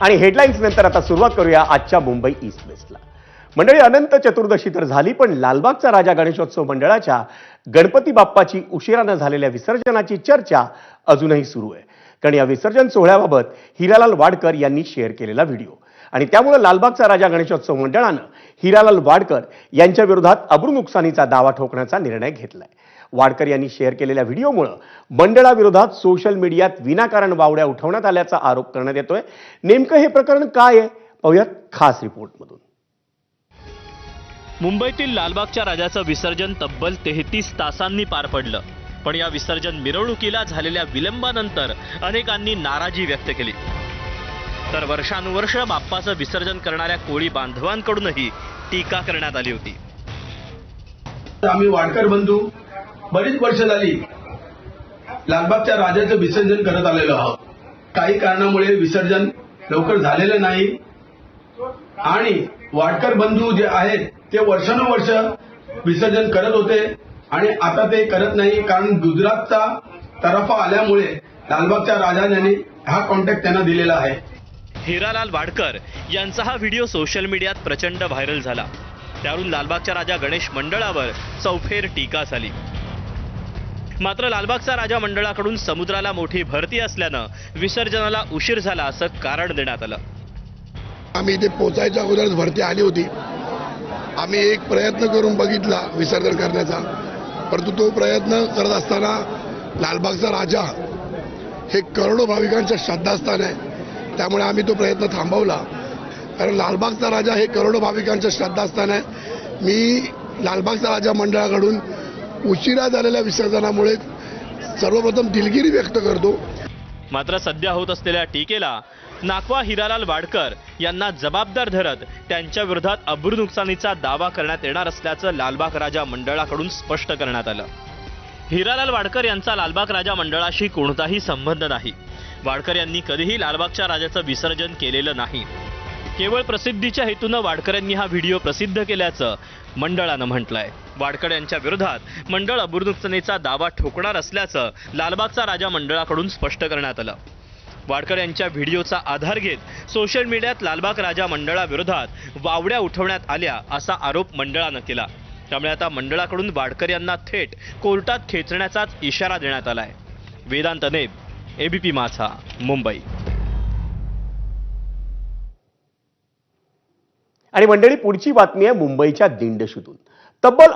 आणि हेडलाईन्स नंतर आता सुरुवात करूया आजच्या मुंबई ईस्ट वेस्टला। मंडळी, अनंत चतुर्दशी तर झाली, पण लालबागचा राजा गणेशोत्सव मंडळाच्या गणपती बाप्पाची उशिरानं झालेल्या विसर्जनाची चर्चा अजूनही सुरू आहे। कारण या विसर्जन सोहळ्याबाबत हिरालाल वाडकर यांनी शेअर केलेला व्हिडिओ आणि त्यामुळे लालबागचा राजा गणेशोत्सव मंडळानं हिरालाल वाडकर यांच्या विरोधात अब्रू नुकसानीचा दावा ठोकण्याचा निर्णय घेतलाय। वाडकर यांनी शेअर केलेल्या व्हिडिओमुळे मंडळाविरोधात सोशल मीडियात विनाकारण वावड्या उठवण्यात आल्याचा आरोप करण्यात येतोय। नेमकं हे प्रकरण काय आहे, पाहूयात खास रिपोर्टमधून। मुंबईतील लालबागच्या राजाचं विसर्जन तब्बल 33 तासांनी पार पडलं, पण या विसर्जन मिरवणुकीला झालेल्या विलंबानंतर अनेकांनी नाराजी व्यक्त केली। तर वर्षानुवर्ष बाप्पाचं विसर्जन करणाऱ्या कोळी बांधवांकडूनही टीका करण्यात आली होती। आम्ही वाडकर बंधू बरीच वर्ष झाली लालबागच्या राजाचं विसर्जन करत आलेलो आहोत। काही कारणामुळे विसर्जन लवकर झालेलं नाही आणि वाडकर बंधू जे आहेत ते वर्षानुवर्ष विसर्जन करत होते आणि आता ते करत नाही, कारण गुजरातचा तराफा आल्यामुळे लालबागच्या राजाने हा कॉन्टॅक्ट त्यांना दिलेला आहे। हिरालाल वाडकर यांचा हा व्हिडिओ सोशल मीडियात प्रचंड व्हायरल झाला। त्यावरून लालबागच्या राजा गणेश मंडळावर चौफेर टीका झाली। मात्र लालबागचा राजा मंडळाकडून समुद्राला मोठी भरती असल्यानं विसर्जनाला उशीर झाला असं कारण देण्यात आलं। आम्ही इथे पोचायच्या अगोदरच भरती आली होती। आम्ही एक प्रयत्न करून बघितला विसर्जन करण्याचा, परंतु तो प्रयत्न करत असताना लालबागचा राजा हे करोडो भाविकांचं श्रद्धास्थान आहे, त्यामुळे आम्ही तो प्रयत्न थांबवला। कारण लालबागचा राजा हे करोडो भाविकांचं श्रद्धास्थान आहे। मी लालबागचा राजा मंडळाकडून उशिरा झालेल्या विसर्जनामुळे सर्वप्रथम दिलगिरी व्यक्त करतो। मात्र सध्या होत असलेल्या टीकेला नाखवा हिरालाल वाडकर यांना जबाबदार धरत त्यांच्या विरोधात अब्रू नुकसानीचा दावा करण्यात येणार असल्याचं लालबाग राजा मंडळाकडून स्पष्ट करण्यात आलं। हिरालाल वाडकर यांचा लालबाग राजा मंडळाशी कोणताही संबंध नाही। वाडकर यांनी कधीही लालबागच्या राजाचं विसर्जन केलेलं नाही। केवळ प्रसिद्धीच्या हेतूनं वाडकर यांनी हा व्हिडिओ प्रसिद्ध केल्याचं मंडळानं म्हटलंय। वाडकर यांच्या विरोधात मंडळ अब्रू नुकसानीचा दावा ठोकणार असल्याचं लालबागचा राजा मंडळाकडून स्पष्ट करण्यात आलं। वाडकर यांच्या व्हिडिओचा आधार घेत सोशल मीडियात लालबाग राजा मंडळाविरोधात वावड्या उठवण्यात आल्या असा आरोप मंडळानं केला। त्यामुळे आता मंडळाकडून वाडकर यांना थेट कोर्टात खेचण्याचाच इशारा देण्यात आलाय। वेदांत नेब, एबीपी माझा, मुंबई। आणि मंडळी, पुढची बातमी आहे मुंबईच्या दिंडशीतून। तब्बल